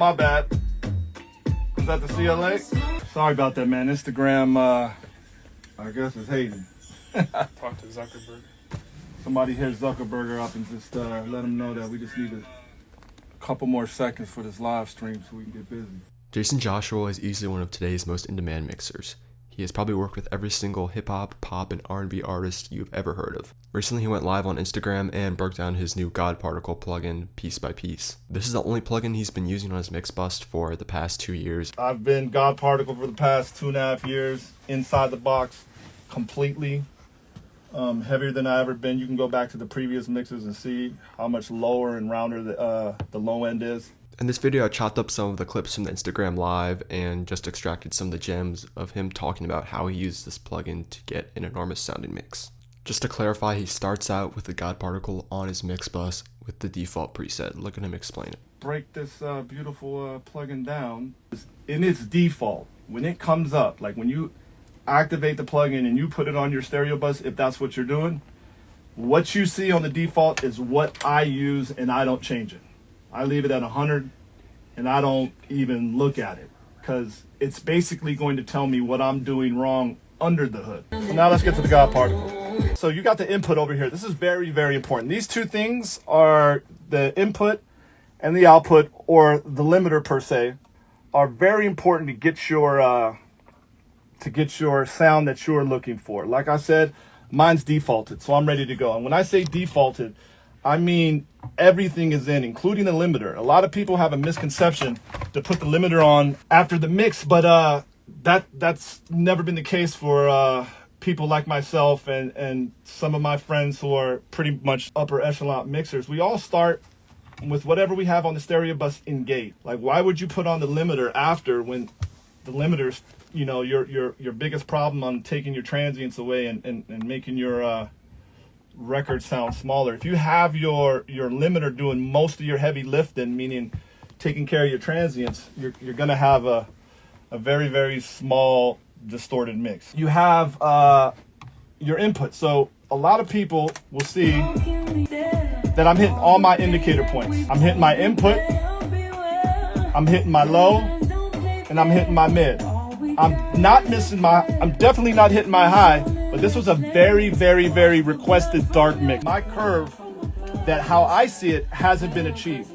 My bad. Was that the CLA? Sorry about that, man. Instagram, I guess is hating. Talk to Zuckerberg. Somebody hit Zuckerberg up and just let him know that we just need a couple more seconds for this live stream so we can get busy. Jaycen Joshua is easily one of today's most in-demand mixers. He has probably worked with every single hip-hop, pop, and R&B artist you've ever heard of. Recently, he went live on Instagram and broke down his new God Particle plugin piece by piece. This is the only plugin he's been using on his mixbus for the past 2 years. I've been God Particle for the past 2.5 years, inside the box, completely. Heavier than I ever been. You can go back to the previous mixes and see how much lower and rounder the low end is. In this video, I chopped up some of the clips from the Instagram live and just extracted some of the gems of him talking about how he uses this plugin to get an enormous sounding mix. Just to clarify, he starts out with the God Particle on his mix bus with the default preset. Look at him explain it. Break this beautiful plugin down. In its default, when it comes up, like when you activate the plugin and you put it on your stereo bus, if that's what you're doing, what you see on the default is what I use, and I don't change it. I leave it at 100 and I don't even look at it because it's basically going to tell me what I'm doing wrong under the hood. So now let's get to the God Particle. So you got the input over here. This is very, very important. These two things are the input and the output, or the limiter per se, are very important to get your sound that you're looking for. Like I said, mine's defaulted, so I'm ready to go. And when I say defaulted, I mean everything is in, including the limiter. A lot of people have a misconception to put the limiter on after the mix, but that's never been the case for people like myself and some of my friends who are pretty much upper echelon mixers. We all start with whatever we have on the stereo bus in gate. Like, why would you put on the limiter after when the limiter's, you know, your biggest problem on taking your transients away and making your record sound smaller? If you have your limiter doing most of your heavy lifting, meaning taking care of your transients, you're gonna have a very, very small distorted mix. You have your input. So a lot of people will see that I'm hitting all my indicator points. I'm hitting my input, I'm hitting my low, and I'm hitting my mid. I'm definitely not hitting my high, but this was a very, very, very requested dark mix. My curve, that how I see it, hasn't been achieved.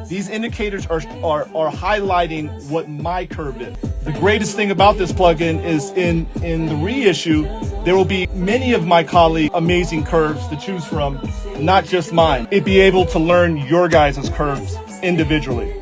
These indicators are highlighting what my curve is. The greatest thing about this plugin is in the reissue, there will be many of my colleagues' amazing curves to choose from, not just mine. It'd be able to learn your guys' curves individually.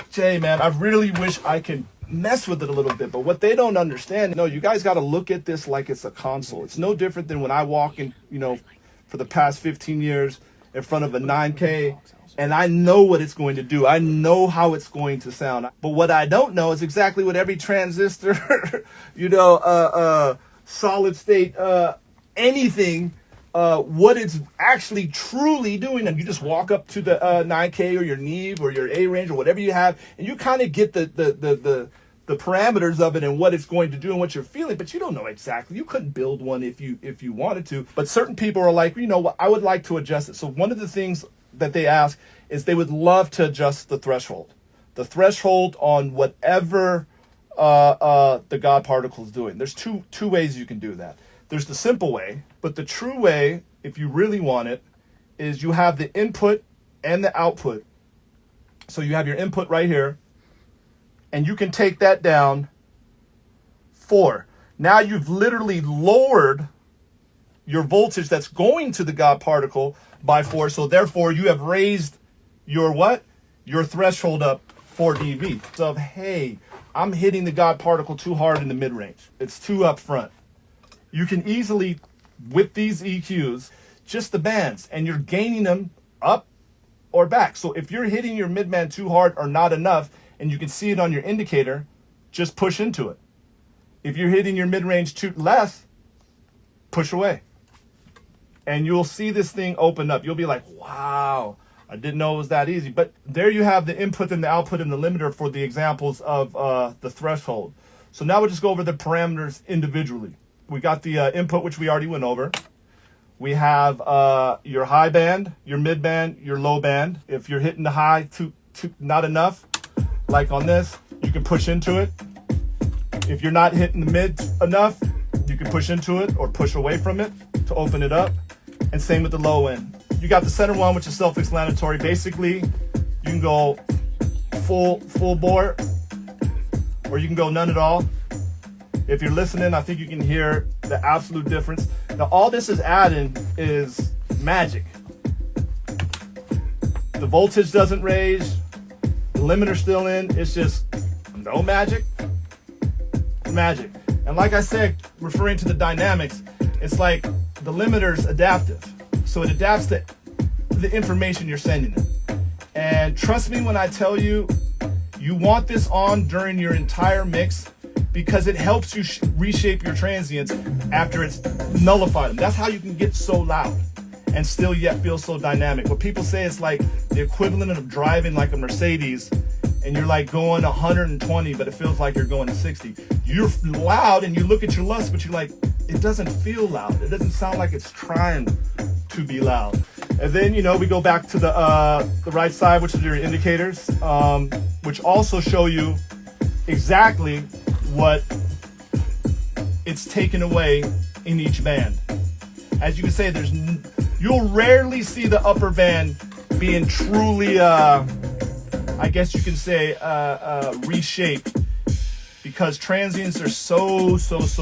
Jay, man, I really wish I could mess with it a little bit, but what they don't understand, no, you guys got to look at this like it's a console. It's no different than when I walk in, you know, for the past 15 years in front of a 9K, and I know what it's going to do. I know how it's going to sound. But what I don't know is exactly what every transistor, you know, solid state, anything, what it's actually truly doing. And you just walk up to the 9K or your Neve or your A range or whatever you have, and you kind of get the parameters of it and what it's going to do and what you're feeling, but you don't know exactly. You couldn't build one if you wanted to. But certain people are like, you know what, I would like to adjust it. So one of the things that they ask is they would love to adjust the threshold. The threshold on whatever the God Particle is doing. There's two ways you can do that. There's the simple way, but the true way, if you really want it, is you have the input and the output. So you have your input right here, and you can take that down 4. Now you've literally lowered your voltage that's going to the God Particle by 4. So therefore you have raised your what? Your threshold up 4 dB. So hey, I'm hitting the God Particle too hard in the mid range. It's too up front. You can easily, with these EQs, just the bands, and you're gaining them up or back. So if you're hitting your mid band too hard or not enough, and you can see it on your indicator, just push into it. If you're hitting your mid-range too less, push away. And you'll see this thing open up. You'll be like, wow, I didn't know it was that easy. But there you have the input and the output and the limiter for the examples of the threshold. So now we'll just go over the parameters individually. We got the input, which we already went over. We have your high band, your mid band, your low band. If you're hitting the high too not enough, like on this, you can push into it. If you're not hitting the mid enough, you can push into it or push away from it to open it up. And same with the low end. You got the center one, which is self-explanatory. Basically, you can go full bore, or you can go none at all. If you're listening, I think you can hear the absolute difference. Now, all this is adding is magic. The voltage doesn't raise, the limiter's still in. It's just no magic. Magic. And like I said, referring to the dynamics, it's like the limiter's adaptive. So it adapts to the information you're sending it. And trust me when I tell you, you want this on during your entire mix because it helps you reshape your transients after it's nullified them. That's how you can get so loud and still yet feel so dynamic. What people say is like the equivalent of driving like a Mercedes and you're like going 120, but it feels like you're going 60. You're loud and you look at your lust, but you're like, it doesn't feel loud. It doesn't sound like it's trying to be loud. And then, you know, we go back to the right side, which is your indicators, which also show you exactly what it's taken away in each band. As you can say, you'll rarely see the upper band being truly, I guess you can say, reshaped, because transients are so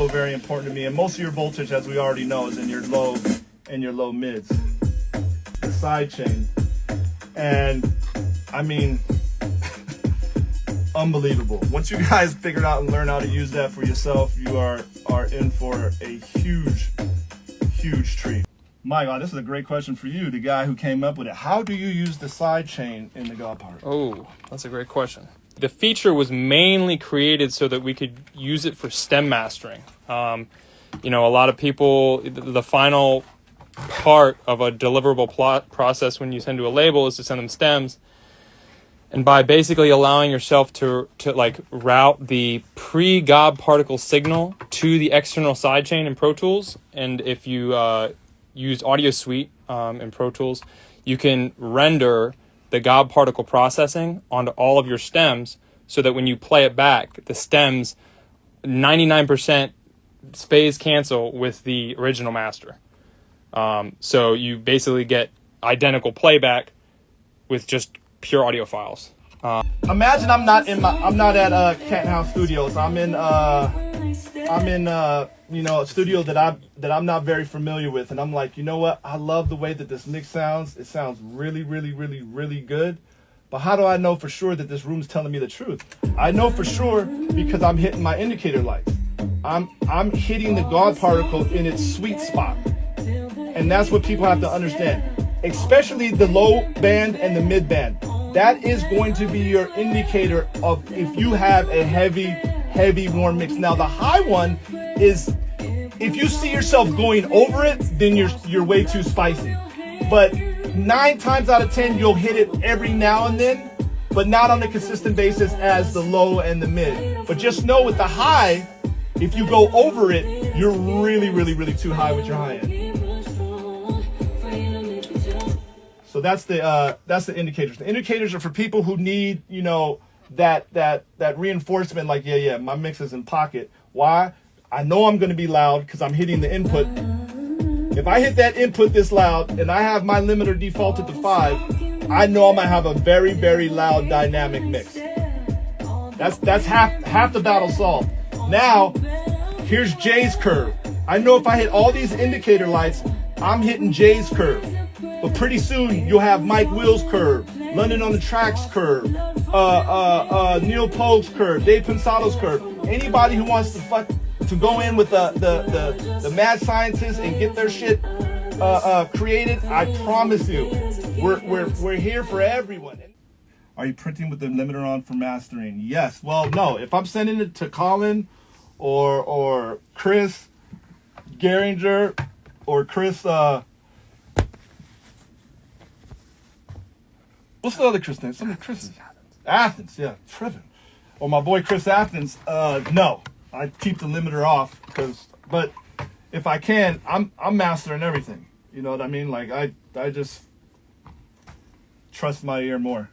very important to me. And most of your voltage, as we already know, is in your low and your low mids. The side chain. And I mean, unbelievable. Once you guys figure out and learn how to use that for yourself, you are in for a huge treat. My God, this is a great question for you, the guy who came up with it. How do you use the side chain in the God part? Oh, that's a great question. The feature was mainly created so that we could use it for stem mastering. You know, a lot of people, the final part of a deliverable process when you send to a label is to send them stems. And by basically allowing yourself to like route the pre-gob particle signal to the external sidechain in Pro Tools, and if you use Audio Suite in Pro Tools, you can render the gob particle processing onto all of your stems so that when you play it back, the stems 99% phase cancel with the original master. So you basically get identical playback with just pure audio files. Imagine I'm not at Cat House Studios. I'm in you know, a studio that I'm not very familiar with, and I'm like, you know what? I love the way that this mix sounds. It sounds really good. But how do I know for sure that this room's telling me the truth? I know for sure because I'm hitting my indicator lights. I'm hitting the God particle in its sweet spot. And that's what people have to understand, especially the low band and the mid band. That is going to be your indicator of if you have a heavy warm mix. Now the high one is, if you see yourself going over it, then you're way too spicy. But 9 times out of 10, you'll hit it every now and then, but not on a consistent basis as the low and the mid. But just know with the high, if you go over it, you're really too high with your high end. So that's the indicators. The indicators are for people who need, you know, that reinforcement, like, yeah, my mix is in pocket. Why? I know I'm going to be loud because I'm hitting the input. If I hit that input this loud and I have my limiter defaulted to 5, I know I'm going to have a very loud dynamic mix. That's half the battle solved. Now, here's Jay's curve. I know if I hit all these indicator lights, I'm hitting Jay's curve. But pretty soon you'll have Mike Will's curve, London on the Tracks curve, Neil Pogue's curve, Dave Pensato's curve. Anybody who wants to go in with the mad scientists and get their shit created, I promise you, we're here for everyone. Are you printing with the limiter on for mastering? Yes. Well, no. If I'm sending it to Colin or Chris Geringer or Chris. What's the other Chris name? Some of Chris's. Athens, yeah, Trevin. Or my boy Chris Athens. No, I keep the limiter off but if I can, I'm mastering everything. You know what I mean? Like I just trust my ear more.